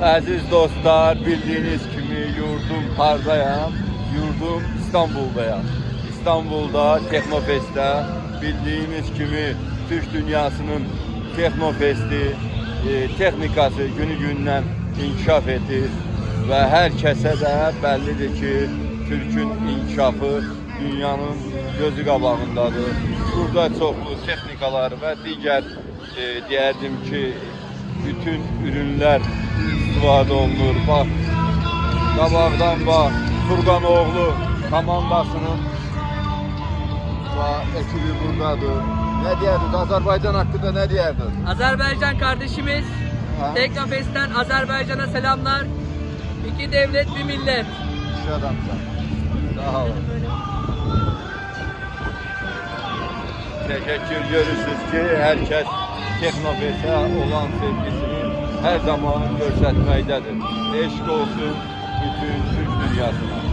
Aziz dostlar, bildiğiniz kimi yurdum hardayam, yurdum İstanbul'dayam. İstanbul'da Teknofest'te bildiğiniz kimi Türk dünyasının Teknofest'i, texnikası günü gündən inkişaf edir ve herkese de bellidir ki Türk'ün inkişafı dünyanın gözü qabağındadır. Burada çoxlu texnikalar ve diğer deyərdim ki bütün ürünler istifadə olunur. Bax, qabaqdan bax, Furqanoğlu komandasının ekibi buradadır. Ne diyerdiniz? Azerbaycan hakkında ne diyerdiniz? Azerbaycan kardeşimiz. Teknofest'ten Azerbaycan'a selamlar. İki devlet, bir millet. İş adamsan. Sağ olun. Teşekkür görürsünüz ki herkes Teknofest'e olan sevgisini her zaman göstermektedir. Eşk olsun bütün Türk dünyasına.